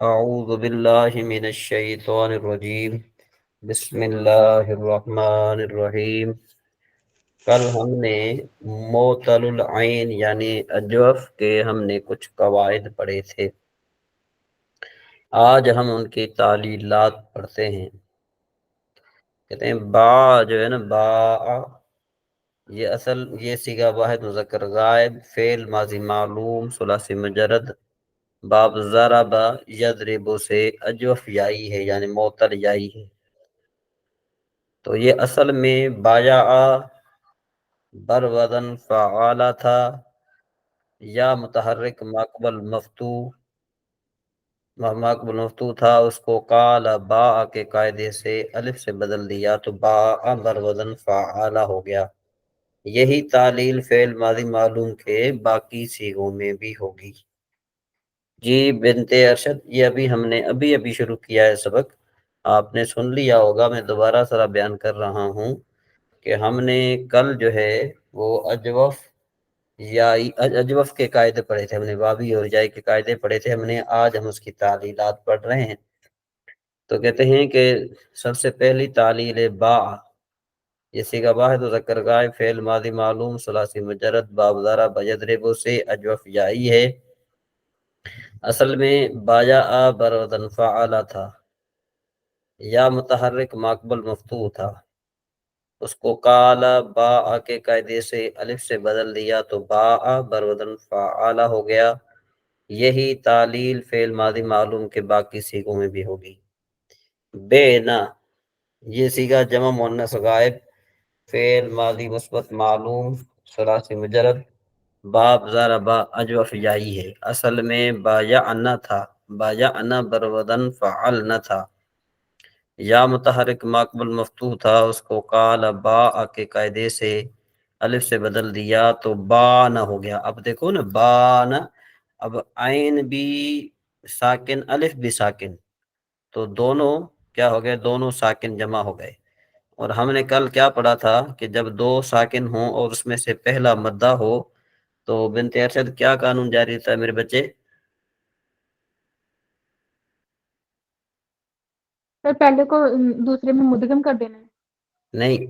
اعوذ باللہ من الشیطان الرجیم بسم اللہ الرحمن الرحیم۔ کل ہم نے معطل العین یعنی اجوف کے ہم نے کچھ قواعد پڑھے تھے۔ آج ہم ان کی تعلیلات پڑھتے ہیں۔ کہتے ہیں با جو ہے نا، با یہ صیغہ واحد مذکر غائب، فعل ماضی معلوم ثلاثی مجرد، باب ضرب یضرب سے اجوف یائی ہے یعنی معطل یائی ہے۔ تو یہ اصل میں بایا بر وزن فعالہ تھا، یا متحرک ماقبل مفتو تھا، اس کو قال با کے قاعدے سے الف سے بدل دیا تو با بر وزن فعالہ ہو گیا۔ یہی تعلیل فعل ماضی معلوم کے باقی صیغوں میں بھی ہوگی۔ جی بنت ارشد، یہ ہم نے ابھی شروع کیا ہے سبق، آپ نے سن لیا ہوگا، میں دوبارہ ذرا بیان کر رہا ہوں کہ ہم نے کل جو ہے وہ اجوف کے قاعدے پڑھے تھے، ہم نے واوی اور جائی کے قاعدے پڑھے تھے، آج ہم اس کی تعلیلات پڑھ رہے ہیں۔ تو کہتے ہیں کہ سب سے پہلی تعلیل با، یہ صیغہ واحد مذکر غائب، فعل ماضی معلوم ثلاثی مجرد، باب ضرب یضرب سے اجوف یائی ہے۔ اصل میں بایا بر وزن فعالہ تھا، یا متحرک ماقبل مفتوح تھا، اس کو قال با کے قاعدے سے الف سے بدل دیا تو با بر وزن فعالہ ہو گیا۔ یہی تعلیل فعل ماضی معلوم کے باقی صیغوں میں بھی ہوگی۔ بے نا، یہ صیغہ جمع مؤنث غائب، فعل ماضی مثبت معلوم ثلاثی مجرد، باب ضرب اجوف یائی ہے۔ اصل میں بایعنا تھا، بایعنا بر وزن فعلنا تھا، یا متحرک ماقبل مفتوح تھا، اس کو قال با کے قاعدے سے الف سے بدل دیا تو با نہ ہو گیا۔ اب دیکھو نا، با نہ، اب عین بھی ساکن الف بھی ساکن، تو دونوں کیا ہو گئے؟ دونوں ساکن جمع ہو گئے۔ اور ہم نے کل کیا پڑھا تھا کہ جب دو ساکن ہوں اور اس میں سے پہلا مدہ ہو تو بنت ارشد کیا قانون جاری تھا میرے بچے؟ سر پہلے کو دوسرے میں مدغم کر دینا ہے۔ نہیں،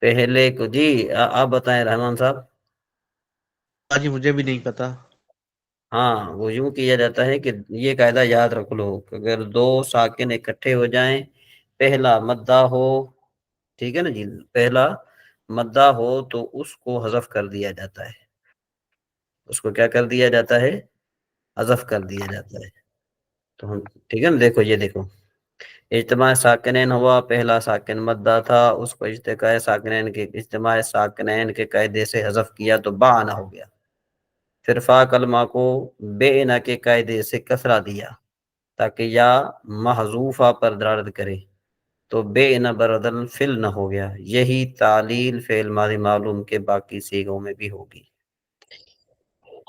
پہلے کو جی آپ بتائیں رحمان صاحب۔ جی مجھے بھی نہیں پتا۔ ہاں، وہ یوں کیا جاتا ہے کہ یہ قاعدہ یاد رکھ لو کہ اگر دو ساکن اکٹھے ہو جائیں، پہلا مدہ ہو، ٹھیک ہے نا جی، پہلا مدہ ہو تو اس کو حذف کر دیا جاتا ہے، اس کو کیا کر دیا جاتا ہے؟ حذف کر دیا جاتا ہے۔ تو ہم ٹھیک ہے نا، دیکھو یہ دیکھو، اجتماع ساکنین ہوا، پہلا ساکن مدہ تھا، اس کو اجتماع ساکنین کے قاعدے سے حذف کیا تو با آنا ہو گیا۔ پھر فا کلمہ کو بے انا کے قاعدے سے کسرہ دیا تاکہ یا محذوفہ پر دلالت کرے، تو بے انا بردل فل نہ ہو گیا۔ یہی تعلیل فعل ماضی معلوم کے باقی صیغوں میں بھی ہوگی۔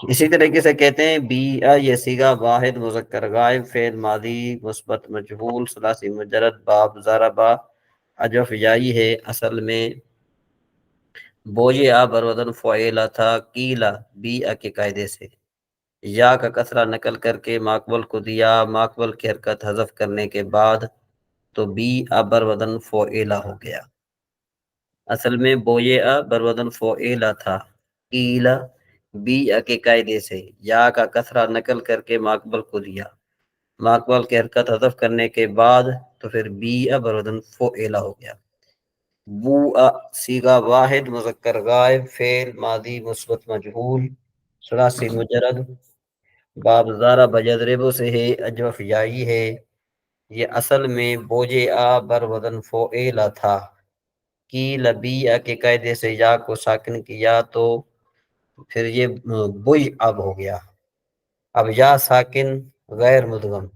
اسی طریقے سے کہتے ہیں بی یہ صیغہ واحد مذکر غائب، فعل ماضی مثبت مجہول ثلاثی مجرد، باب ضربہ اجوف یائی ہے۔ اصل میں بوجے بر وزن فعیلہ تھا، قیلا بی کے قاعدے سے، یا کا کسرہ نقل کر کے ماقبل کو دیا، ماقبل کی حرکت حذف کرنے کے بعد تو بی بر وزن فعیلہ ہو گیا۔ اصل میں بوئے بر وزن فعیلہ تھا، قیلا بی کے قاعدے سے، یا کا کسرہ نقل کر کے ماقبل کو دیا، ماقبل کی حرکت حذف کرنے کے بعد تو پھر بی بر وزن فعیلہ ہو گیا۔ بو صیغہ واحد مذکر غائب، فعل ماضی مثبت مجہول ثلاثی مجرد، باب ضرب یضرب سے ہے، اجوف یائی ہے۔ یہ اصل میں بوجے بر وزن فعیلہ تھا، کی لبی کے قاعدے سے یا کو ساکن کیا تو پھر یہ بوئی اب ہو گیا۔ اب یا ساکن غیر مدغم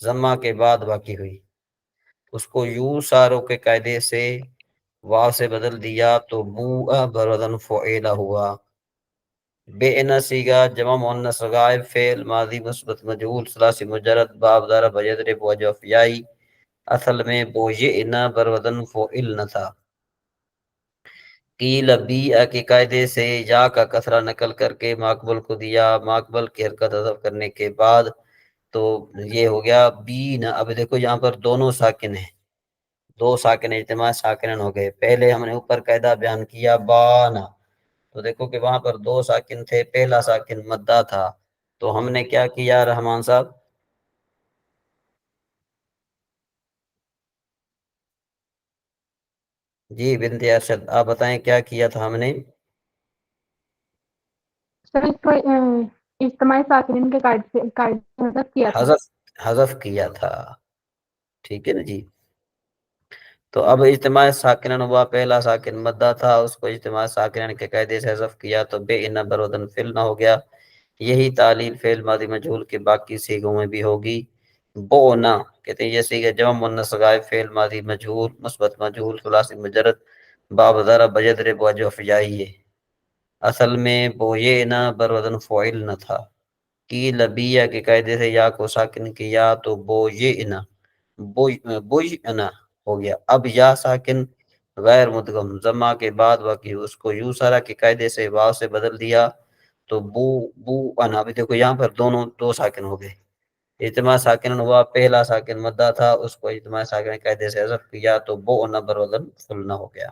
ضمہ کے بعد باقی ہوئی، اس کو یوں ساروں کے قاعدے سے واو سے بدل دیا تو بو بر وزن فعیلہ ہوا۔ بے انا صیغہ جمع مؤنث غائب، فعل ماضی مثبت مجہول ثلاثی مجرد، باب ضرب یضرب اجوف یائی۔ اصل میں بوجئنا بر وزن فعل نہ تھا، قیل بی کے قاعدے سے یا کا کسرہ نقل کر کے ماقبل کو دیا، ماقبل کی حرکت حذف کرنے کے بعد تو یہ ہو گیا بین. اب دیکھو یہاں پر دونوں ساکن ہیں، دو ساکن اجتماع ساکنن ہو گئے. پہلے ہم نے اوپر قاعدہ بیان کیا بانا، تو دیکھو کہ وہاں پر دو ساکن تھے، پہلا ساکن مدہ تھا، تو ہم نے کیا کیا رحمان صاحب؟ جی بنت ارشد آپ بتائیں کیا کیا تھا ہم نے؟ سر اس کو اجتماعی ساکنین کے قاعدے سے حذف کیا تھا. حذف کیا تھا، ٹھیک ہے نا جی. تو اب اجتماع ساکنن ہوا، پہلا ساکن مدہ تھا، اس کو اجتماع ساکنن کے قاعدے سے حذف کیا تو بے ان برودن فعل نہ ہو گیا. یہی تعلیل فعل ماضی مجہول کے باقی صیغوں میں بھی ہوگی. بونا کہتے ہیں یہ صیغہ جمع مؤنث غائب فعل ماضی مجہول مثبت مجہول ثلاثی مجرد باب ضرب یضرب وجه فجائی ہے. اصل میں بوینا برودن فعل نہ تھا. کی لبیہ کے قاعدے سے یا کو ساکن کیا تو بوینا بوینا ہو گیا. اب یا ساکن غیر مدغم ضمہ کے بعد واقعی اس کو یو سارا کے قاعدے سے واو سے بدل دیا تو بو انا. ابھی دیکھو یہاں پر دونوں دو ساکن ہو گئے. اجتماع ساکن ہوا، پہلا ساکن مدہ تھا، اس کو اجتماع ساکن کے قاعدے سے حذف کیا تو بو انا برودن فلنا ہو گیا.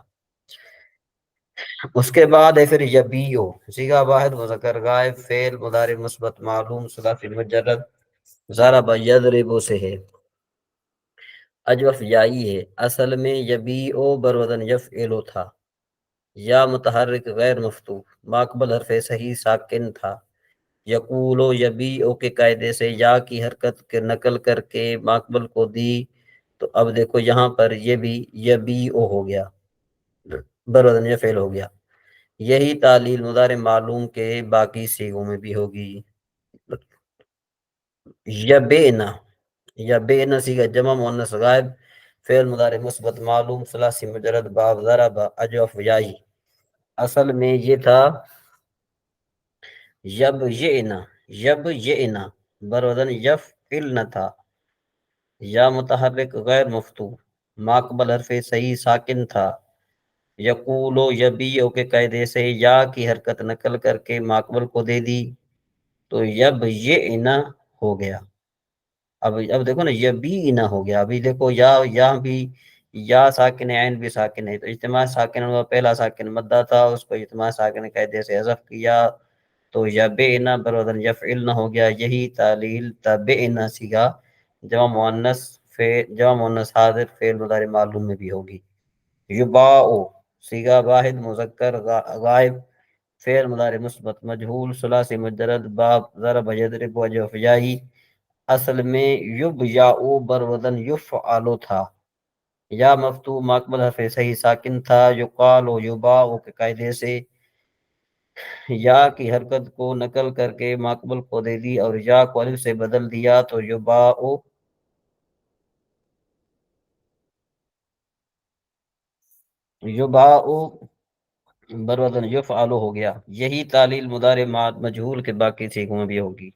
اس کے بعد ہے پھر یبیو صیغہ واحد مذکر غائب فعل مضارع مثبت معلوم ثلاثی مجرد ضرب یضرب سے ہے. اجوف یائی ہے. اصل میں یبیو برودن یفعلو تھا. یا متحرک غیر مفتوح ماقبل حرف صحیح ساکن تھا. یقولو یبیعو کے قاعدے سے یا کی حرکت کے نقل کر کے ماقبل کو دی تو اب دیکھو یہاں پر یہ بھی یبیعو ہو گیا، برودن یہ فعل ہو گیا. یہی تعلیل مضارع معلوم کے باقی صیغوں میں بھی ہوگی. یبینا یبینا صیغہ جمع مؤنث غائب فعل مضارع مثبت معلوم ثلاثی مجرد باب ضرب اجوف یائی. اصل میں یہ تھا یب یئنا برودن یفعلن تھا. یا متحرک غیر مفتوح ماقبل حرف صحیح ساکن تھا. یقولو یبیعو کے قاعدے سے یا کی حرکت نقل کر کے ماقبل کو دے دی تو یب یئنا ہو گیا. اب دیکھو نا یبینا ہو گیا. ابھی دیکھو یا بھی یا ساکن عین بھی ساکن ہے، تو اجتماع ساکن ہوا، پہلا ساکن مدہ تھا، اس کو اجتماع ساکن قاعدے سے حذف کیا تو یبینا برودن یفعلن ہو گیا. یہی تعلیل تبعنا صیغہ جمع مؤنث حاضر فعل مضارع معلوم میں بھی ہوگی. یباؤ صیغہ واحد مذکر غائب فعل مضارع مثبت مجہول ثلاثی مجرد باب ضرب یضرب وجه فجائی. اصل میں یبیعو برودن یفعلو تھا. یا مفتوح ماقبل حرف صحیح ساکن تھا. یقال و یباؤ کے قاعدے سے یا کی حرکت کو نقل کر کے ماقبل کو دے دی اور یا کو الف سے بدل دیا تو یباؤ برودن یفعلو ہو گیا. یہی تعلیل مضارع مجہول کے باقی صیغوں میں بھی ہوگی.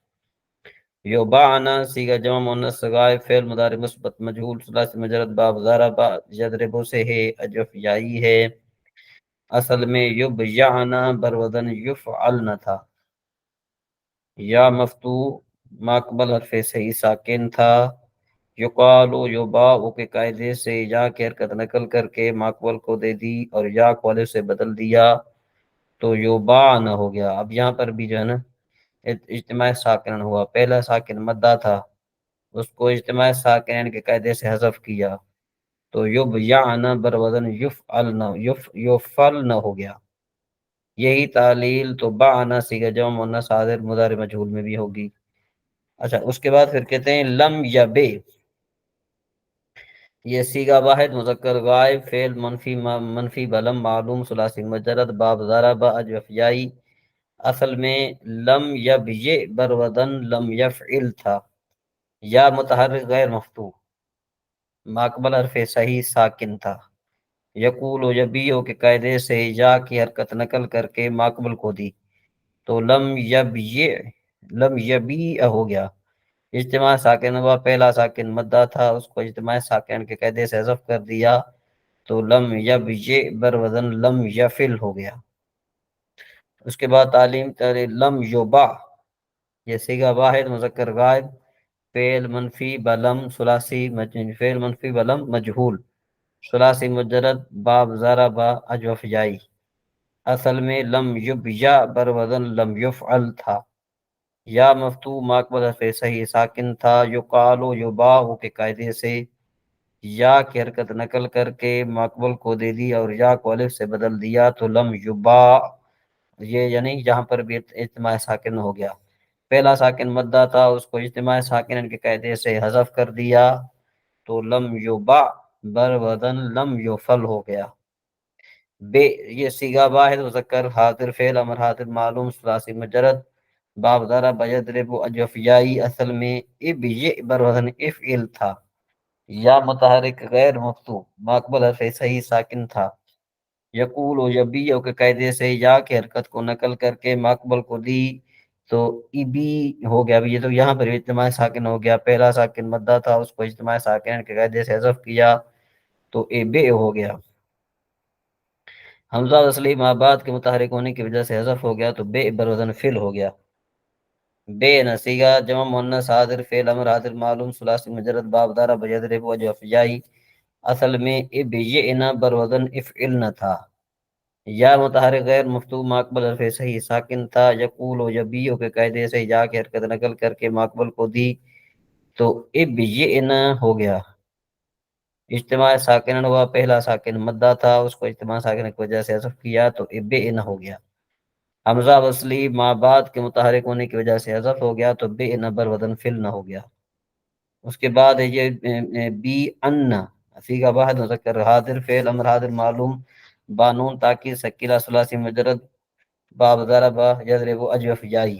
یبعنا صیغہ جمع مؤنث غائب فعل مضارع مثبت مجہول ثلاثی مجرد باب ضرب یضرب سے ہے، اجوف یائی ہے. اصل میں یبیعنا برودن یفعلن تھا. یا مفتوح ماقبل حرف صحیح ساکن تھا. یقال یباء کے قاعدے سے یا کی حرکت نقل کر کے ماقبل کو دے دی اور یا کو الف سے بدل دیا تو یباعن ہو گیا. اب یہاں پر بھی جو ہے نا اجتماع ساکن ہوا، پہلا ساکن مدہ تھا، اس کو اجتماع ساکن کے قاعدے سے حذف کیا تو یبیعن برودن یفعلن ہو گیا. یہی تعلیل تو بعنا صیغہ جمع مؤنث حاضر مضارع مجہول میں بھی ہوگی. اچھا اس کے بعد پھر کہتے ہیں لم یبے. یہ صیغہ واحد مذکر غائب فعل منفی بلم معلوم ثلاثی مجرد باب ضرب اجوف یائی. اصل میں لم یبیع برودن لم یفعل تھا. یا متحرک غیر مفتوح ماقبل حرف صحیح ساکن تھا. یقول و یبیعو کے قاعدے سے یا کی حرکت نقل کر کے ماقبل کو دی تو لم یبیع ہو گیا. اجتماع ساکن ہوا، پہلا ساکن مدہ تھا، اس کو اجتماع ساکن کے قاعدے سے حذف کر دیا تو لم یبیع برودن لم یفل ہو گیا. اس کے بعد تعلیم لم یبع یہ صیغہ واحد مذکر غائب فعل منفی بلم ثلاثی فعل منفی بلم مجہول ثلاثی مجرد باب ضربا اجوف جائی اصل میں لم یبیا بر وزن لم یفعل تھا یا مفتو ماقبل حرف صحیح ساکن تھا یقالو یباہو کے قاعدے سے یا کی حرکت نقل کر کے ماقبل کو دے دی اور یا کو الف سے بدل دیا تو لم یبا یہ یعنی یہاں پر بھی اجتماع ساکن ہو گیا پہلا ساکن مدہ تھا اس کو اجتماع ساکن کے قاعدے سے حذف کر دیا تو لم یبا بر وزن لم یفل ہو گیا بے یہ صیغہ واحد مذکر حاضر فعل امر حاضر معلوم ثلاثی مجرد باب ضرب یضرب اجوفیائی اصل میں اب یہ بر وزن افعل تھا یا متحرک غیر مفتوح ماقبل حرف صحیح ساکن تھا یقول و یبیو کے قاعدے سے یا کی حرکت کو نقل کر کے ماقبل کو دی تو ابی ہو گیا یہ تو یہاں پر اجتماع ساکن ہو گیا پہلا ساکن مدہ تھا اس کو اجتماع ساکن کے قاعدے سے حذف کیا تو اے بے ہو گیا حمزہ اصلی مابعد کے متحرک ہونے کی وجہ سے حذف ہو گیا تو بے بروزن فل ہو گیا بے نصیگہ جمع مؤنث حاضر فعل امر حاضر معلوم ثلاثی مجرد باب ضرب یضرب وجه افجائی اصل میں اب یہ انا بروزن افعل نہ تھا یا متحرک غیر مفتوح ماقبل حرف صحیح ساکن تھا یقول و یبیو کے قاعدے سے یا کی حرکت نقل کر کے ماقبل کو دی تو اب یہ انا ہو گیا اجتماع ساکن ہوا پہلا ساکن مدہ تھا اس کو اجتماع ساکن کی وجہ سے حذف کیا تو اب ان ہو گیا حمزہ وصلی ما بعد کے متحرک ہونے کی وجہ سے حذف ہو گیا تو بے ان بر وزن فل نہ ہو گیا اس کے بعد ہے یہ بی ان صیغہ واحد مذکر حاضر فعل امر حاضر معلوم بانون تاکید ثقیلہ ثلاثی مجرد باب ضرب یضرب اجوف جائی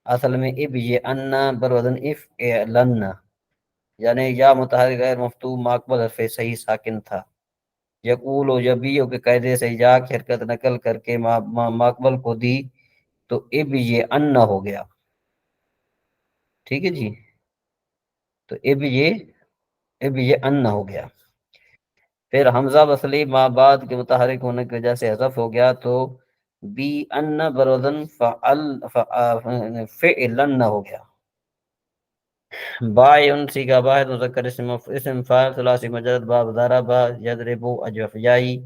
اصل میں اب یہ ان بر وزن افعلن یعنی یا متحرک غیر مفتوح ماقبل حرف صحیح ساکن تھا یقول و یبیو کے قاعدے سے یا کی حرکت نقل کر کے ماقبل کو دی تو اب یہ ان ہو گیا ٹھیک ہے جی تو اب یہ ان ہو گیا پھر حمزہ وصلی ما بعد کے متحرک ہونے کی وجہ سے حذف ہو گیا تو بی ان بروزن فعلن ہو گیا بائن صیغہ واحد مذکر اسم فاعل ثلاثی مجرد باب ضرب یضرب اجوفیائی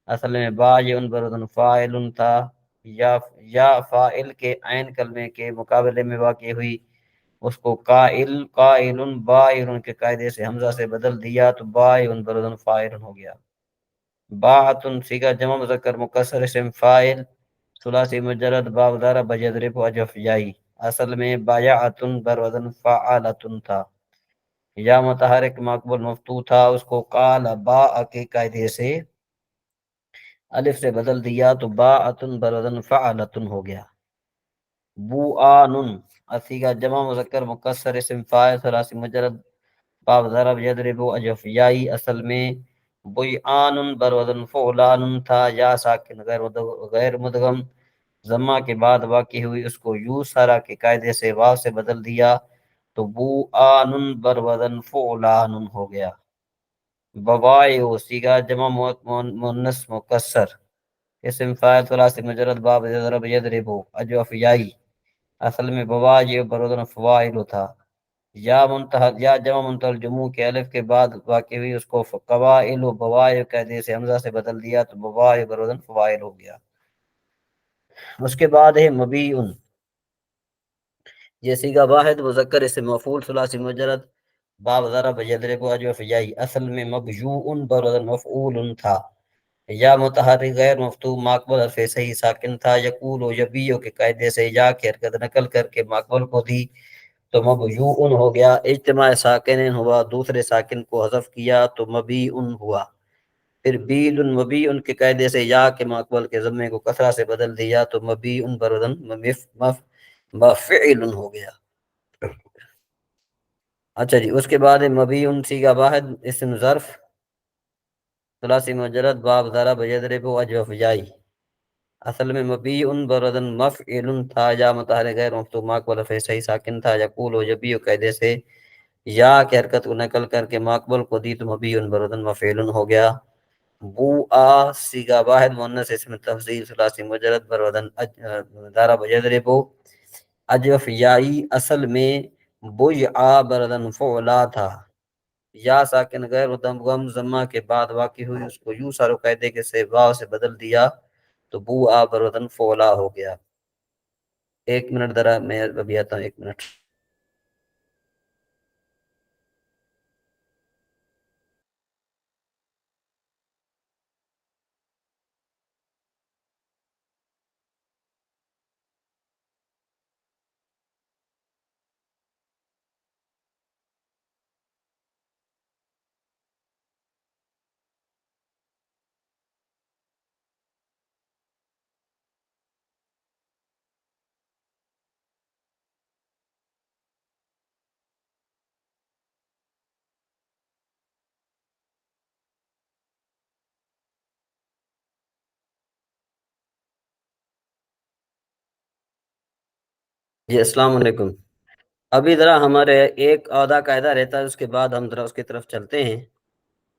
اصل میں بائن بروزن فاعل تھا یا فاعل کے عین کلمے کے مقابلے میں واقع ہوئی اس کو قائل بائن کے قاعدے سے حمزہ سے بدل دیا تو بائن بروزن فاعل ہو گیا باعتن صیغہ جمع مذکر مکسر اسم فاعل ثلاثی مجرد باب ضرب یضرب اجوفیائی اصل میں بایعتن بر وزن فعالتن تھا یا متحرک مقبول مفتوح تھا اس کو قال با کے قاعدے سے الف سے بدل دیا تو باعتن بر وزن فعالتن ہو گیا بوآنن اصیغہ جمع مذکر مکسر اسم فاعل ثلاثی مجرد باب ضرب یضرب اجوفیائی اصل میں بیعان بر وزن فعلان تھا یا ساکن غیر مدغم ضمہ کے بعد واقع ہوئی اس کو یو سارا کے قاعدے سے واو سے بدل دیا تو بو آن بر وزن فعلان ہو گیا بوائیو صیغہ جمع مؤنث مکسر اسم فاعل ثلاثی مجرد باب ضرب یضرب اجوفیائی اصل میں بوائیو بر وزن فوائل تھا یا جمع منتہی الجموع کے الف کے بعد واقع ہوئی اس کو قوائل و بوائیو قاعدے سے حمزہ سے بدل دیا تو بوائیو بر وزن فوائل ہو گیا اس کے بعد ہے مبیعن یہ صیغہ واحد مذکر اسم مفعول ثلاثی مجرد باب ضرب یضرب اجوفیائی اصل میں مبیوعن بر وزن مفعول تھا یا متحرک غیر مفتوح ماقبل حرف صحیح ساکن تھا یقول و یبیو کے قاعدے سے یا کی حرکت نقل کر کے ماقبل کو دی تو مبیوعن ہو گیا اجتماع ساکن ہوا دوسرے ساکن کو حذف کیا تو مبیعن ہوا پھر بیل مبیعن کے قاعدے سے یا کے ماقبل کے ضمے کو کسرہ سے بدل دیا تو مبیعن بر وزن مفعل ہو گیا اچھا جی اس کے بعد مبیعن صیغہ واحد اسم ظرف ثلاثی مجرد باب ضرب یضرب اجوفیائی اصل میں مبیعن بر وزن مفعل تھا یا متحرک غیر مفتوح ماقبل حرف صحیح ساکن تھا یقول و یبیع قاعدے سے یا کی حرکت کو نقل کر کے ماقبل کو دی تو مبیعن بر وزن مفعول ہو گیا بو آ صیغہ واحد مؤنث اسم تفضیل ثلاثی مجرد بر وزن ضرب یضرب اجوفیائی اصل میں بُیْعَ بردن فعلا تھا، یا ساکن غیر غم زمہ کے بعد واقع ہوئی، اس کو یوں سارو قاعدے کے سے واو سے بدل دیا تو بُوآ بردن فعلا ہو گیا۔ 1 منٹ ذرا میں ابھی آتا ہوں، 1 منٹ۔ جی السلام علیکم۔ ابھی ذرا ہمارے ایک آدھا قاعدہ رہتا ہے، اس کے بعد ہم ذرا اس کی طرف چلتے ہیں۔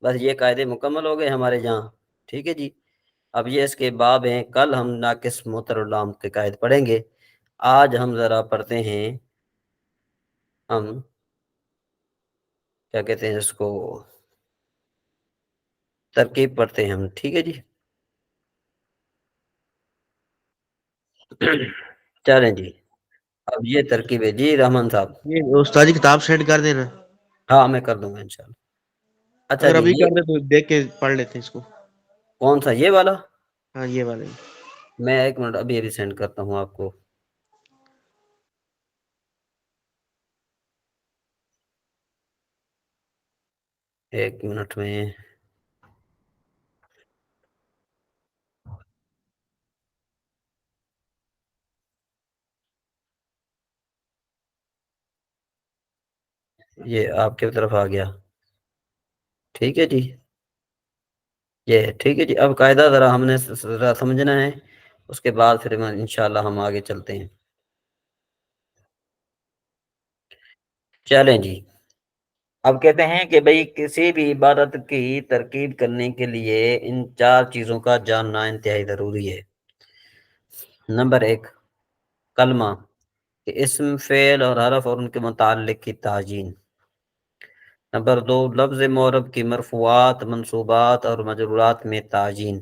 بس یہ قاعدے مکمل ہو گئے ہمارے یہاں، ٹھیک ہے جی۔ اب یہ اس کے باب ہیں، کل ہم ناقص معتر اللام کے قاعد پڑھیں گے۔ آج ہم ذرا پڑھتے ہیں، ہم کیا کہتے ہیں اس کو، ترکیب پڑھتے ہیں ہم، ٹھیک ہے جی۔ چلیں جی، اب یہ ترکیب ہے جی رحمان صاحب۔ یہ استاد جی کتاب سینڈ کر دینا، ہاں میں کر دوں گا انشاءاللہ۔ اچھا اگر جی، ابھی یہ کر دے تو دیکھ کے پڑھ لیتے ہیں اس کو۔ کون سا، یہ والا؟ ہاں یہ والے۔ میں 1 منٹ ابھی سینڈ کرتا ہوں آپ کو۔ ایک منٹ میں یہ آپ کی طرف آ گیا، ٹھیک ہے جی۔ یہ ٹھیک ہے جی۔ اب قاعدہ ذرا ہم نے ذرا سمجھنا ہے، اس کے بعد پھر انشاءاللہ ہم آگے چلتے ہیں۔ چلیں جی، اب کہتے ہیں کہ بھئی کسی بھی عبادت کی ترکیب کرنے کے لیے ان 4 چیزوں کا جاننا انتہائی ضروری ہے۔ نمبر 1، کلمہ، کہ اسم، فعل اور حرف اور ان کے متعلق کی تعجین۔ نمبر 2، لفظ معرب کی مرفوعات، منصوبات اور مجرورات میں تعجین۔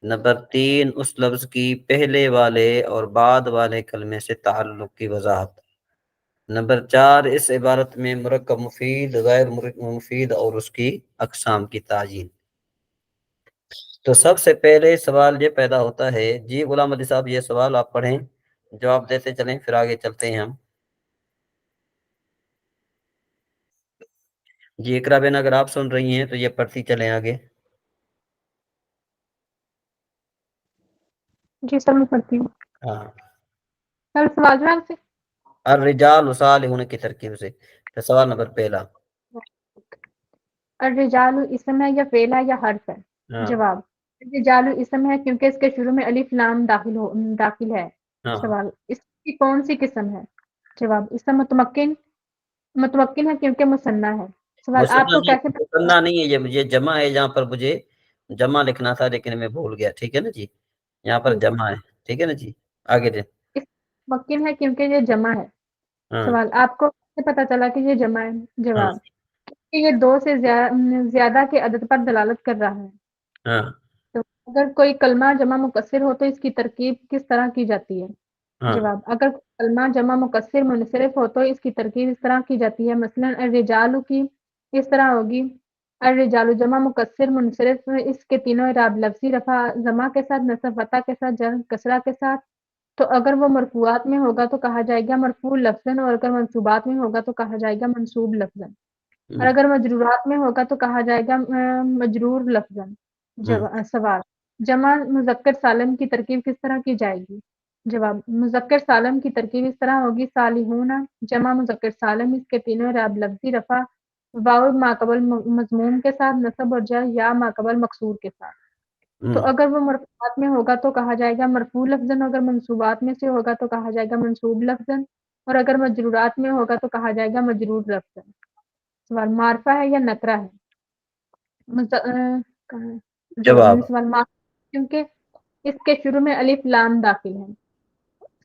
نمبر 3، اس لفظ کی پہلے والے اور بعد والے کلمے سے تعلق کی وضاحت۔ نمبر 4، اس عبارت میں مرکب مفید، غیر مرکب مفید اور اس کی اقسام کی تعجین۔ تو سب سے پہلے سوال یہ پیدا ہوتا ہے، جی غلام علی صاحب یہ سوال آپ پڑھیں، جواب دیتے چلیں، پھر آگے چلتے ہیں ہم۔ جی اقرا بین اگر آپ سن رہی ہیں تو یہ پڑھتی چلیں آگے۔ جی سر میں پڑھتی ہوں۔ ہاں، سر سوال جواب سے الرجال صالحون کی ترکیب سے، تو سوال نمبر پہلا۔ الرجال اسم ہے یا فعل ہے یا حرف ہے؟ ہاں جواب، الرجال اسم ہے کیونکہ اس کے شروع میں الف لام داخل ہے۔ ہاں، سوال، اس کی کون سی قسم ہے؟ جواب، اسم متمکن ہے کیونکہ مثنیٰ ہے۔ سوال، آپ کو کیسے پتہ چلا؟ مسنہ نہیں ہے، یہ جمع ہے، یہاں پر مجھے جمع لکھنا تھا لیکن میں بھول گیا، ٹھیک ہے نا جی، یہاں پر ٹھیک ہے، جمع ہے، ٹھیک ہے نا جی، آگے دیں۔ اس متمکن ہے کیونکہ یہ جمع ہے۔ ہاں سوال، آپ کو کیسے پتہ چلا کہ یہ جمع ہے؟ ہاں جواب، کہ یہ 2 سے زیادہ کے عدد پر دلالت کر رہا ہے۔ ہاں تو اگر کوئی کلمہ جمع مکسر ہو تو اس کی ترکیب کس طرح کی جاتی ہے؟ ہاں جواب، اگر کلمہ جمع مکسر منصرف ہو تو اس کی ترکیب اس طرح کی جاتی ہے، مثلا الرجال کی اس طرح ہوگی، الرجال جمع مکسر منصرف، اس کے تینوں اعراب لفظی، رفع ضمہ کے ساتھ، نصب فتح کے ساتھ، جر کسرہ کے ساتھ۔ تو اگر وہ مرفوعات میں ہوگا تو کہا جائے گا مرفوع لفظاً، اور اگر منصوبات میں ہوگا تو کہا جائے گا منصوب لفظاً، اور اگر مجرورات میں ہوگا تو کہا جائے گا مجرور لفظاً۔ سوال، جمع مذکر سالم کی ترکیب کس طرح کی جائے گی؟ جواب، مذکر سالم کی ترکیب اس طرح ہوگی، صالحون جمع مذکر سالم، اس کے تینوں اعراب لفظی، رفع واو ماقبل مضموم کے ساتھ، نصب اور جر یا ماقبل مکسور کے ساتھ۔ تو اگر وہ مرفوعات میں ہوگا تو کہا جائے گا مرفوع لفظاً، اگر منصوبات میں سے ہوگا تو کہا جائے گا منصوب لفظاً، اور اگر مجرورات میں ہوگا تو کہا جائے گا مجرور لفظاً۔ سوال، معرفہ ہے یا نکرہ ہے؟ جواب، سوال، معرفہ کیونکہ اس کے شروع میں الف لام داخل ہے۔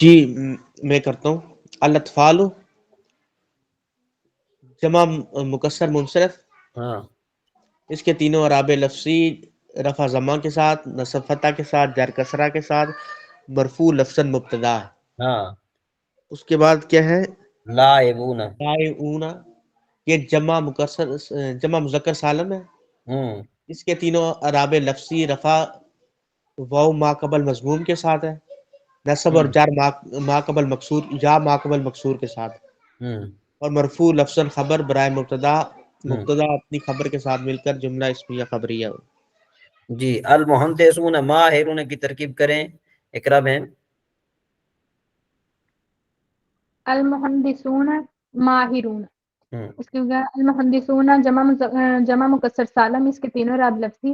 جی میں کرتا ہوں. الاطفال جمع مکسر منصرف، ہاں اس کے تینوں اعراب لفظی رفع ضمہ کے ساتھ، نصب فتح کے ساتھ، جر کسرہ کے ساتھ، مرفوع لفظاً مبتدا ہے. ہاں. اس کے بعد کیا ہے؟ لاعبون. لاعبون، یہ جمع مذکر سالم ہے. ہوں. اس کے تینوں اعراب لفظی رفع واو ما قبل مضموم کے ساتھ ہے، نصب اور جر ما قبل مکسور یا ما قبل مکسور کے ساتھ، ہوں. اور مرفوع لفظاً خبر برائے مبتدا، ہوں. مبتدا اپنی خبر کے ساتھ مل کر جملہ اسمیہ خبریہ ہو. جی. المحدثون ماہرون کی ترکیب کریں. اقرا بہن. المحدثون ماہرون، ہوں. اس کے بعد المحدثون جمع مکسر سالم، اس کے تینوں اعراب لفظی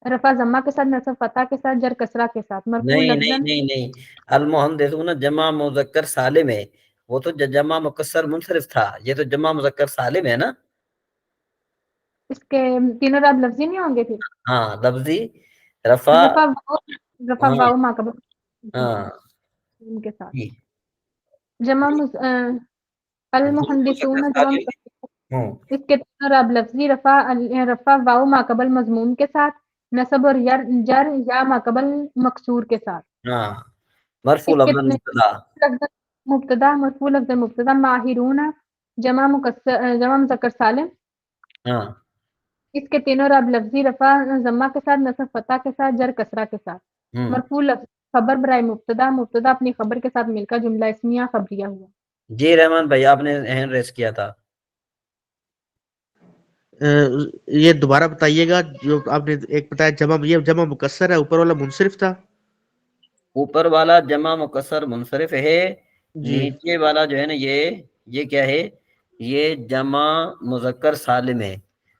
رفع ضمہ کے ساتھ، نصب فتح کے ساتھ، جر کسرہ کے ساتھ، مرفوع نہیں لفظاً. نہیں نہیں نہیں، المحدثون جمع مذکر سالم ہے، وہ تو جمع مکسر منصرف تھا، یہ تو جمع مذکر سالم ہے نا. اس کے تینوں اعراب لفظی نہیں ہوں گے پھر؟ ہاں لفظی رفع. رفع ہاں واو ما قبل ہاں. ان کے ساتھ. جی. جمع جمع المحدثون مذکر جمع سالم. ہوں. اس کے تینوں اعراب لفظی رفع واو ما قبل مضموم کے ساتھ، نصب اور جر یا ما قبل مکسور کے ساتھ. ہاں. مرفوع اس کے لفظ مبتدا. لفظ مبتدا، مرفوع لفظ مبتدا، ماہرون جمع مذکر سالم، ہاں. اس کے تینوں اعراب لفظی رفع ضمہ کے ساتھ، نصب فتح کے ساتھ، جر کسرہ کے ساتھ. ہوں. مرفوع لفظ خبر برائے مبتدا، مبتدا اپنی خبر کے ساتھ مل کر جملہ اسمیہ خبریہ ہوا. جی رحمان بھائی، آپ نے ہینڈ ریس کیا تھا. یہ دوبارہ بتائیے گا جو آپ نے ایک بتایا. یہ جمع مکسر ہے، اوپر والا منصرف تھا. اوپر والا جمع مکسر منصرف ہے، جی نیچے والا جو ہے نا یہ کیا ہے؟ یہ جمع مذکر سالم ہے.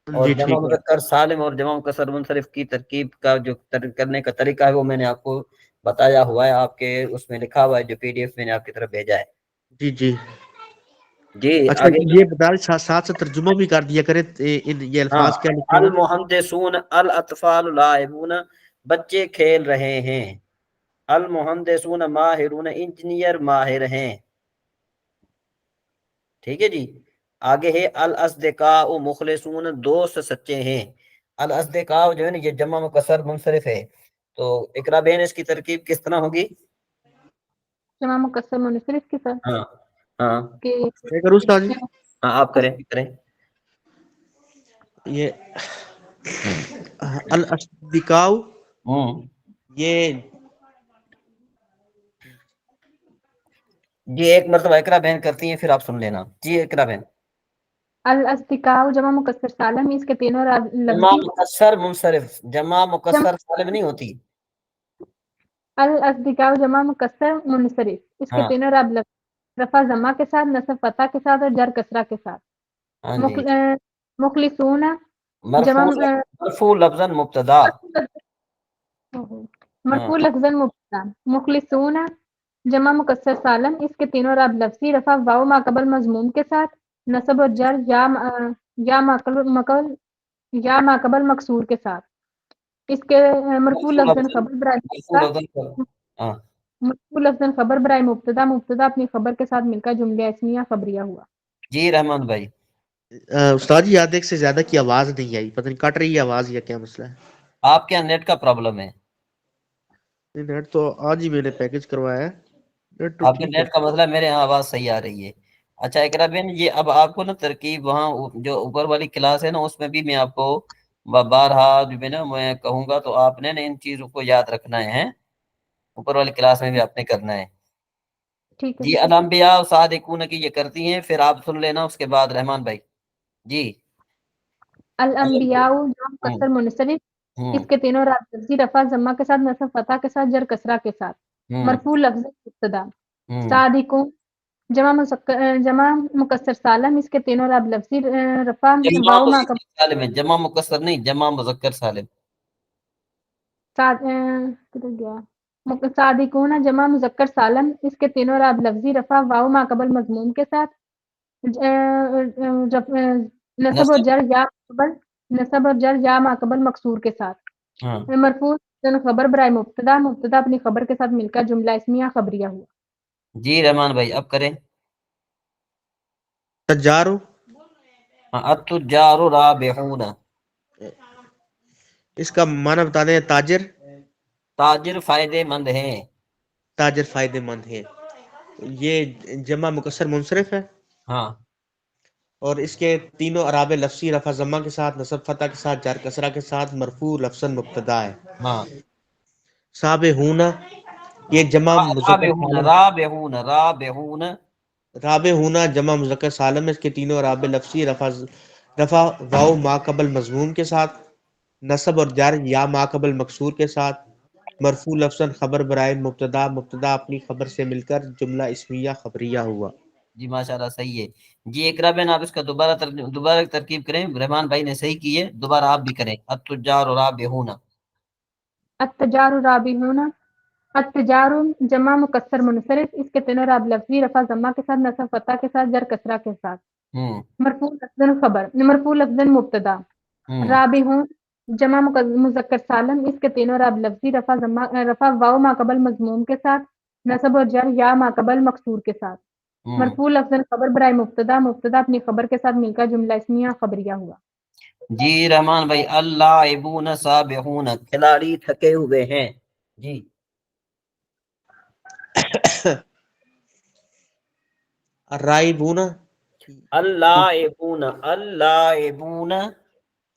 اور جی جمع ٹھیک ہے. مذکر سالم اور جمع مکسر منصرف کی ترکیب کا جو کرنے کا طریقہ ہے وہ میں نے آپ کو بتایا ہوا ہے، آپ کے اس میں لکھا ہوا ہے، جو پی ڈی ایف میں نے آپ کی طرف بھیجا ہے. جی جی. جی اچھا آگے. یہ بتا ساتھ ساتھ ترجمہ بھی کر دیا کرے یہ ہاں. الفاظ کیا لکھے ہوئے. المحدثون الاطفال لاعبون، بچے کھیل رہے ہیں. المحدثون ماہرون، انجینئر ماہر ہیں. ٹھیک ہے جی. آگے ہے الاصدقاء مخلصون، دوست سچے ہیں. الاصدقاء جو ہے نا یہ جمع مکسر منصرف ہے. تو اقرا بہن اس کی ترکیب کس طرح ہوگی؟ جمع مکسر منصرف کے ساتھ ہاں ہاں کہ میں کروں استاد جی؟ ہاں آپ کریں کریں. یہ الاصدقاء، ہوں. یہ جی ایک مرتبہ اقرا بہن کرتی ہیں پھر آپ سن لینا. جی اقرا بہن. الاصدقاء جمع مکسر سالم، اس کے تینوں اعراب جمع لفظی. مکسر منصرف، جمع مکسر سالم نہیں ہوتی. الاصدقاء جمع مکسر منصرف، اس کے ہاں تینوں اعراب لفظی رفع ضمہ کے ساتھ، نصب فتح کے ساتھ، اور جر کسرہ کے ساتھ. ہاں جی. مخلصون جمع مرفوع لفظاً مبتدا. ہاں. مرفوع لفظاً مبتدا، مخلصون جمع مکسر سالم، اس کے تینوں اعراب لفظی رفع واو ما قبل مضموم کے ساتھ، نصب اور جر یا ما قبل مکسور کے ساتھ. اس کے مرفوع لفظاً خبر برائے مرفوع مبتدا، لفظاً. ہاں. مرفوع لفظاً خبر برائے مبتدا، مبتدا اپنی خبر کے ساتھ مل کر جملہ اسمیہ خبریہ ہوا. جی رحمان بھائی. استاد جی آدھے سے زیادہ کی آواز نہیں آئی، پتہ نہیں کٹ رہی ہے آواز یا کیا مسئلہ ہے. آپ کے نیٹ کا پرابلم ہے. نیٹ تو آج ہی میں نے پیکج کروایا ہے، نیٹ تو آپ کے ٹھیک ہے. نیٹ کا مسئلہ، میرے یہاں آواز صحیح آ رہی ہے. اچھا اقرا بہن، یہ اب آپ کو نا ترکیب وہاں جو اوپر والی کلاس ہے نا اس میں بھی میں آپ کو بارہا میں کہوں گا، تو آپ نے نا ان چیزوں کو یاد رکھنا ہے. اوپر والی کلاس میں بھی آپ نے کرنا ہے. ٹھیک ہے جی. الانبیاء صادقون کی یہ کرتی ہیں، پھر آپ سن لینا اس کے بعد رحمان بھائی. جی. الانبیاء جمع مکسر منصرف، اس کے تینوں اعراب لفظی رفع ضمہ کے ساتھ، نصب فتح کے ساتھ، جر کسرہ کے ساتھ. مرفوع لفظ مبتدا. صادقون جمع مکسر سالم، اس کے تینوں اعراب لفظی رفع جمع واو ما مذکر سالم ہے، جمع مکسر نہیں، جمع مذکر سالم. صادقون جمع مذکر سالم، اس کے تینوں اعراب لفظی رفع واو ما قبل مضموم کے ساتھ، نصب اور جر یا ما قبل مکسور کے ساتھ. ہاں. مرفوع خبر برائے مبتدا، مبتدا اپنی خبر کے ساتھ مل کر جملہ اسمیہ خبریہ ہوا. جی رحمان بھائی اب کریں. تجارو التجار رابحون. اس کا معنی بتا دیں. تاجر، تاجر فائدے مند ہیں. تاجر فائدے مند ہے. یہ جمع مکسر منصرف ہے ہاں اور اس کے تینوں اعراب لفظی رفع ضمہ کے ساتھ، نصب فتح کے ساتھ، جر کسرہ کے ساتھ، مرفوع لفظاً مبتدا ہے. ہاں. سابحون یہ جمع مذکر رابحون سالم. رابحون رابحون. رابع ہونا جمع مذکر سالم ہے. اس کے تینوں رابع لفظی رفع واو ما قبل مضموم کے ساتھ، نصب اور جر یا ما قبل مکسور کے ساتھ، مرفوع لفظاً خبر برائے مبتدا، مبتدا اپنی خبر سے مل کر جملہ اسمیہ خبریہ ہوا. جی ماشاء اللہ صحیح ہے. جی اقرا بہن آپ اس کا دوبارہ ترکیب کریں. رحمان بھائی نے صحیح کی ہے، دوبارہ آپ بھی کریں. التجار رابحون. التجار رابحون. التجار جمع مکسر منصرف، اس کے تینوں راب لفظی رفع ضمہ کے ساتھ، نصب فتح کے ساتھ، جر کسرہ کے ساتھ. ہوں مرفوع لفظاً خبر، مرفوع لفظاً مبتدا. ہوں رابحون جمع مذکر سالم، اس کے تینوں راب لفظی رفع واو ما قبل مضموم کے ساتھ، نصب اور جر یا ما قبل مکسور کے ساتھ. ہوں. مرفوع لفظاً خبر برائے مبتدا، مبتدا اپنی خبر کے ساتھ مل کر جملہ اسمیہ خبریہ ہوا. جی رحمان بھائی اللاعبون سابحون. کھلاڑی تھکے ہوئے ہیں. جی الرائبون اللاعبون اللاعبون.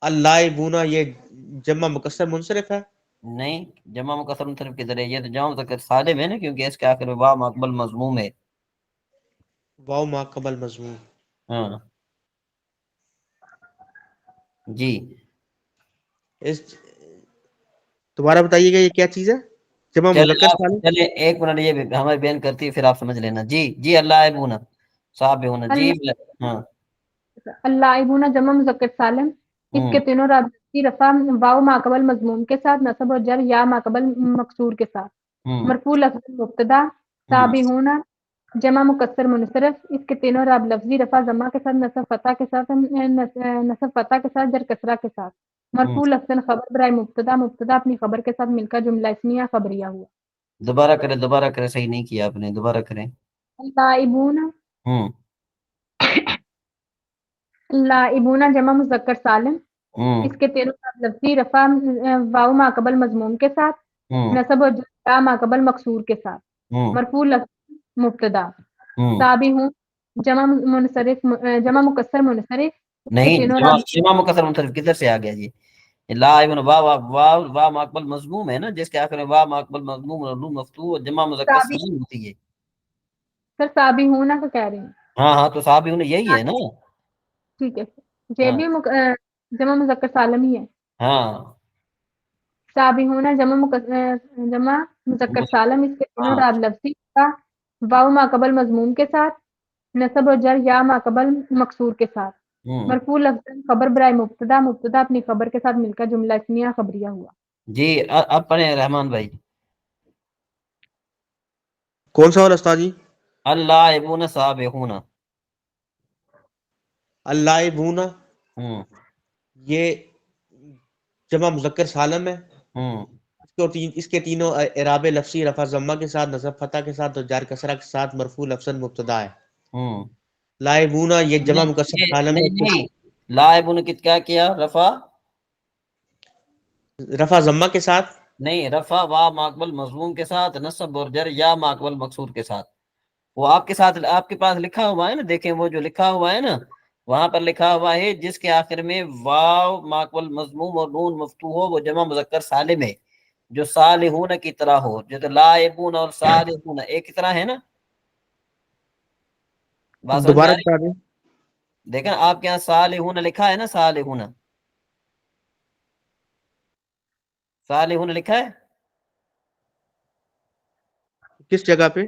اللاعبون یہ جمع مکسر منصرف ہے. نہیں جمع مکسر منصرف کی ذریعے یہ تو جمع مذکر سالم ہے نا، کیونکہ اس کے آخر میں واو مقبل مضموم ہے. واو ما قبل مضموم. ہاں جی. اس دوبارہ بتائیے گا یہ کیا چیز ہے. جمع مذکر سالم. چلے ایک منٹ یہ ہمیں بیان کرتی ہے پھر آپ سمجھ لینا. جی جی اللاعبون صابحون. جی ہاں. اللاعبون جمع مذکر سالم، اس کے تینوں راب لفظی رفع واو ما قبل مضموم کے ساتھ، نصب اور جر یا ما قبل مکسور کے ساتھ. مرفوع لفظ مبتدا. سابحون جمع مکسر منصرف، اس کے تینوں راب لفظی رفع ضمہ کے ساتھ، نصب فتح کے ساتھ، جر کسرہ کے ساتھ. مرفوع لفظاً خبر برائے مبتدا، مبتدا اپنی خبر کے ساتھ مل کر جملہ اسمیہ خبریہ ہوا. دوبارہ کریں صحیح نہیں کیا آپ نے. دوبارہ کریں. اللاعبون اللاعبون جمع مذکر سالم، اس کے تینوں راب لفظی رفع واو ما قبل مضموم کے ساتھ، نصب اور جر یا ما قبل مکسور کے ساتھ. مرفوع لفظ مبتدا. سابحون جمع مکسر منصرف، اس کے نہیں تینوں راب جمع مکسر منصرف کدھر سے آ گیا جی. لاعبون واو مقبل مضموم ہے نا، جس کے آخر میں واو مقبل مضموم اور نون مفتوح اور جمع مذکر سالم ہوتی ہے. سر سابحون کو کہہ رہی ہوں. ہاں تو صابحون یہی ہے نا. ٹھیک ہے، یہ بھی جمع مذکر سالم ہی ہے. ہاں سابحون جمع مذکر سالم، اس کے تینوں راب لفظی کا واو ما قبل مضموم کے ساتھ، نصب اور جر یا ما قبل مکسور کے ساتھ. مرفوع لفظ خبر برائے مبتدا، مبتدا اپنی خبر کے ساتھ مل کر جملہ اسمیہ خبریہ ہوا. جی اب پڑھیں رحمان بھائی. کون سا والا استاد جی؟ اللاعبون صابحون. اللاعبون یہ جمع مذکر سالم ہے. اس کے تینوں اعراب لفظی رفع ضمہ کے ساتھ، نصب فتح کے ساتھ اور جر کسرہ کے ساتھ، مرفوع لفظاً مبتدا ہے. لاعبون یہ جمع مکسر سالم ہے. نہیں لاعبون کیا کیا رفع ضمہ کے ساتھ. نہیں رفع وا مقبل مضموم کے ساتھ، نصب اور جر یا مقبل مکسور کے ساتھ. وہ آپ کے پاس لکھا ہوا ہے نا، دیکھیں وہ جو لکھا ہوا ہے نا وہاں پر لکھا ہوا ہے جس کے آخر میں واو مقبل مضموم اور نون مفتوح ہو وہ جمع مذکر سالم ہے، جو صالحون کی طرح ہو. جو لاعبون اور صالحون ایک کی طرح ہے نا. بات سمجھ میں دوبارہ آ رہی؟ بتا دیں. دیکھیں آپ کے یہاں صالحون لکھا ہے نا، صالحون لکھا ہے. کس جگہ پہ؟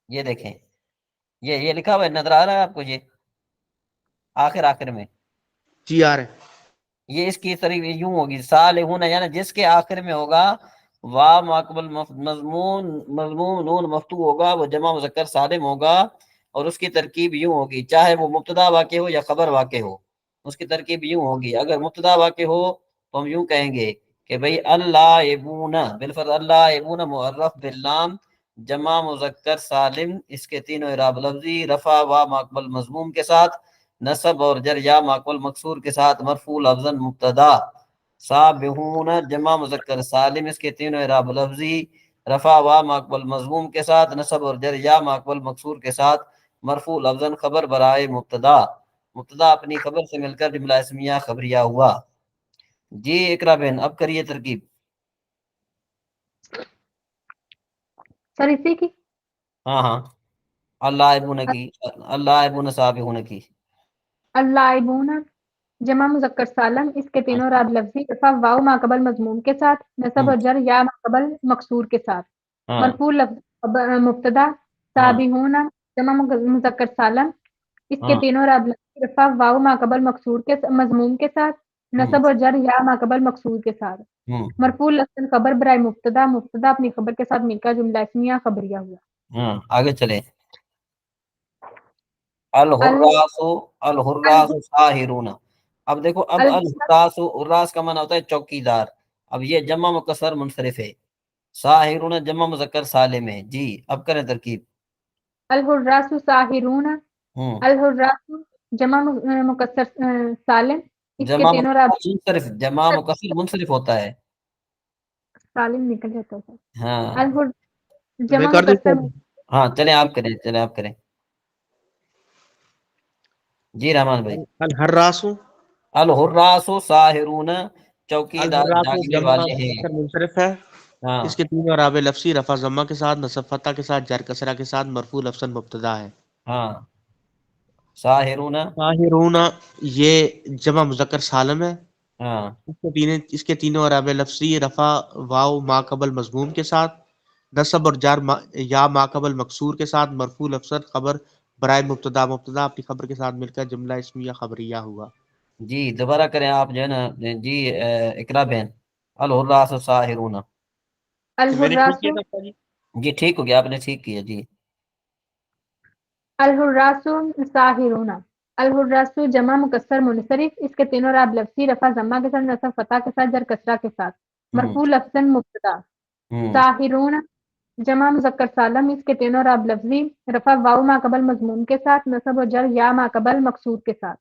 یہ دیکھیں یہ لکھا ہوا ہے، نظر آ رہا ہے آپ کو یہ آخر میں. جی آ رہے ہیں. یہ اس کی طریقے یوں ہوگی صالحون، یعنی جس کے آخر میں ہوگا وا مقبل مضمون نون مفتوح ہوگا وہ جمع مذکر سالم ہوگا، اور اس کی ترکیب یوں ہوگی چاہے وہ مبتدا واقع ہو یا خبر واقع ہو. اس کی ترکیب یوں ہوگی، اگر مبتدا واقع ہو تو ہم یوں کہیں گے کہ بھئی اللاعبون بالفرض اللاعبون معرف باللام جمع مذکر سالم اس کے تینوں اعراب لفظی، رفع و ماقبل مضموم کے ساتھ، نصب اور جر یا ماقبل مکسور کے ساتھ، مرفوع لفظاً مبتدا۔ سابحون جمع مذکر سالم اس کے تینوں اعراب لفظی، رفع و ماقبل مضموم کے ساتھ، نصب اور جر یا ماقبل مکسور کے ساتھ، مرفوع لفظاً خبر برائے مبتدا۔ مبتدا اپنی خبر سے مل کر جملہ اسمیہ خبریہ ہوا۔ جی اقرا بہن اب کریے ترکیب۔ سر اسی کی ہاں ہاں، اللائبون کی، اللائبون سابحون کی۔ اللاعبون جمع مذکر سالم اس کے تینوں اعراب لفظی، رفع واو ما قبل مضموم کے ساتھ، نصب اور جر یا ما قبل مکسور کے ساتھ، ہاں مرفوع لفظ مبتدا۔ سابحون جمع مذکر سالم اس کے ہاں تینوں اعراب لفظی، رفع واو ما قبل مکسور کے مضموم کے ساتھ، نصب اور جر یا ما قبل مکسور کے ساتھ، مرفوع لفظ خبر برائے مبتدا، مبتدا اپنی خبر کے ساتھ مل کر جملہ اسمیہ خبریہ ہوا۔ ہاں آگے چلیں۔ الحراس، الحراس ساہرون۔ اب دیکھو، اب الحراس، حراس کا معنی ہوتا ہے چوکیدار۔ اب یہ جمع مکسر منصرف ہے، ساہرون جمع مذکر سالم ہے۔ جی اب کریں ترکیب۔ الحراس ساہرون، الحراس جمع مکسر سالم اس کے جمع تینوں مکسر اعراب منصرف، جمع مکسر منصرف ہوتا ہے۔ سالم نکل جاتا ہے۔ ہاں میں جمع کر دوں مکسر ہاں چلیں آپ کریں، چلیں آپ کریں۔ جی رحمان بھائی۔ الحراس، الحراس ساہرون چوکیدار الحراس جاگنے جمع والے ہیں۔ مذکر منصرف ہے، ہاں اس کے تینوں اعراب لفظی، رفع ضمہ کے ساتھ، نصب فتح کے ساتھ، جر کسرہ کے ساتھ، مرفوع لفظاً مبتدا ہے۔ ہاں ساہرون۔ ساہرون یہ جمع مذکر سالم ہے، ہاں اس کے تینوں اعراب لفظی، رفع واو ما قبل مضموم کے ساتھ، نصب اور جار یا ما قبل مکسور کے ساتھ، مرفوع لفظاً خبر برائے مبتدا، مبتدا اپنی خبر کے ساتھ مل کر جملہ اسمیہ خبریہ ہوا۔ جی دوبارہ کریں آپ جو ہے نا جی اقرا بہن۔ الحراس ساہرون۔ میں نے ٹھیک الحراس کیا تھا جی؟ جی ٹھیک ہو گیا، آپ نے ٹھیک کیا۔ جی الحراس ساہرون، الحراس جمع مکسر منصرف اس کے تینوں اعراب لفظی، رفع ضمہ کے ساتھ، نصب فتح کے ساتھ، جر کسرہ کے ساتھ، مرفوع لفظاً مبتدا۔ ساحرون جمع مذکر سالم اس کے تینوں اعراب لفظی، رفع واو ما قبل مضموم کے ساتھ، نصب و جر یا ما قبل مکسور کے ساتھ،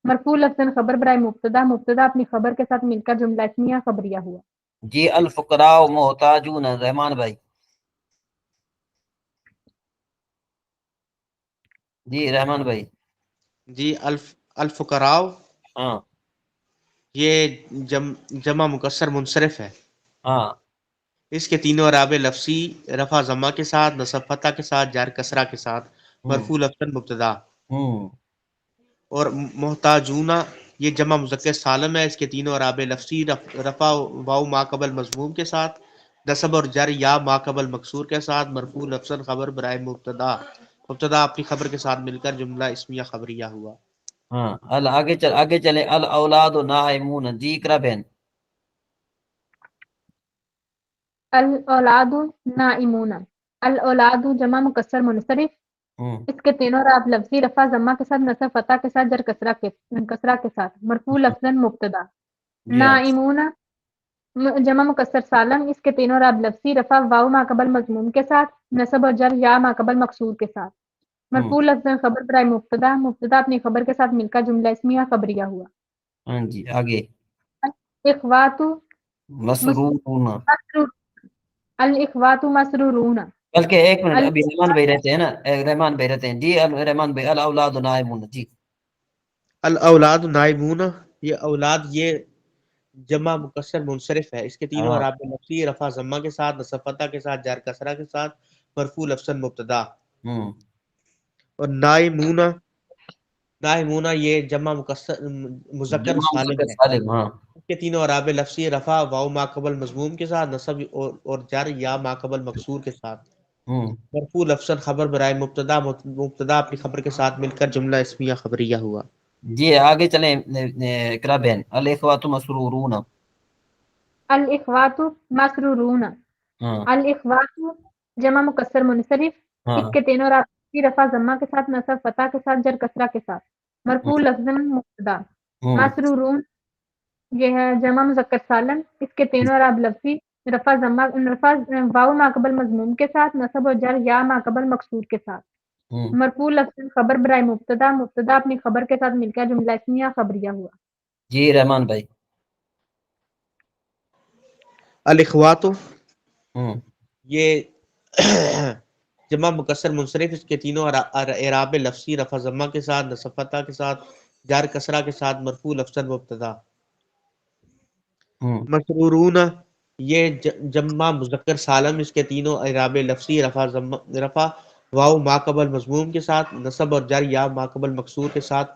مرفوع لفظاً خبر برائے مبتدا، مبتدا اپنی خبر کے ساتھ مل کر جملہ اسمیہ خبریہ ہوا۔ جی الفقراء محتاجون، رحمان بھائی۔ جی رحمان بھائی۔ جی الفقراء ہاں یہ جمع مکسر منصرف ہے، ہاں اس کے تینوں اعراب لفظی، رفع ضمہ کے ساتھ، نصب فتح کے ساتھ، جار کسرہ کے ساتھ، مرفوع لفظاً مبتدا۔ اور محتاجون یہ جمع مذکر سالم ہے، اس کے تینوں اعراب لفظی، رفع واو ما قبل مضموم کے ساتھ، نصب اور جر یا ما قبل مکسور کے ساتھ، مرفوع لفظاً خبر برائے مبتدا، مبتدا اپنی خبر کے ساتھ مل کر جملہ اسمیہ خبریہ ہوا۔ ہاں آگے چلے۔ الاولاد نائمون۔ جی اقرا بہن۔ الاولاد نائمون، الاولاد جمع مکسر منصرف اس کے تینوں اعراب لفظی، رفع ضمہ کے ساتھ، نصب فتح کے ساتھ، جر کسرہ کے ساتھ، مرفوع لفظاً مبتدا۔ نائمون جمع مکسر سالم اس کے تینوں اعراب لفظی، رفع واو ما قبل مضموم کے ساتھ، نصب اور جر یا ما قبل مکسور کے ساتھ، مرفوع لفظاً خبر برائے مبتدا، مبتدا اپنی خبر کے ساتھ مل کر جملہ اسمیہ خبریہ ہوا۔ ہاں جی آگے۔ الاخوات مسرورون۔ الاخوات مسرورون، بلکہ ایک منٹ، ابھی رحمان بھائی رہتے ہیں نا، رحمان بھائی رہتے ہیں۔ جی رحمان بھائی۔ الاولاد نائمون۔ جی الاولاد نائمون یہ اولاد یہ جمع مکسر منصرف ہے، اس کے تینوں اعراب لفظی، رفع ضمہ کے ساتھ، نصب فتح کے ساتھ، جار کسرہ کے ساتھ، مرفوع لفظاً مبتدا۔ اور نائمون، نائمون یہ جمع مذکر سالم ہے، اس کے تینوں اعراب لفظی، رفع واو ما قبل مضموم کے ساتھ، نصب اور جر یا ما قبل مکسور کے ساتھ، مرفوع لفظاً خبر برائے مبتدا، مبتدا اپنی خبر کے ساتھ مل کر جملہ اسمیہ خبریہ ہوا۔ جی آگے چلیں اقرا بہن۔ الاخوات مسرورون۔ الاخوات مسرورون، الاخوات جمع مکسر منصرف اس کے تینوں اعراب لفظی، رفع ضمہ کے ساتھ، نصب فتح کے ساتھ، جر کسرہ کے ساتھ، مرفوع لفظاً مبتدا۔ مسرورون یہ ہے جمع مذکر سالم اس کے تینوں اعراب لفظی، رفع واو ما قبل مضموم کے ساتھ، نصب اور جر یا ما قبل مکسور کے ساتھ۔ مرفوع لفظ خبر برائے مبتدا، مبتدا اپنی خبر کے ساتھ مل کر جملہ اسمیہ خبریہ ہوا۔ جی رحمان بھائی۔ الاخوات یہ جمع مکسر منصرف، اس کے تینوں اعراب لفظی رفع ضمہ کے ساتھ، نصب فتح کے ساتھ، جار کسرہ کے ساتھ، مرفوع لفظاً مبتدا۔ مسرورون یہ جمع مذکر سالم، اس کے تینوں اعراب لفظی رفع واو ما قبل مضموم کے ساتھ، نصب اور جر یا ما قبل مکسور کے ساتھ،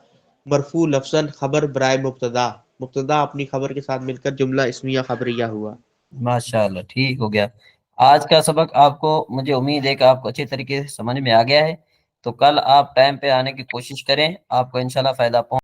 مرفوع لفظاً خبر برائے مبتدا، مبتدا اپنی خبر کے ساتھ مل کر جملہ اسمیہ خبریہ ہوا۔ ماشاءاللہ ٹھیک ہو گیا۔ آج کا سبق آپ کو، مجھے امید ہے کہ آپ کو اچھی طریقے سے سمجھ میں آ گیا ہے، تو کل آپ ٹائم پہ آنے کی کوشش کریں، آپ کو انشاءاللہ فائدہ پہنچ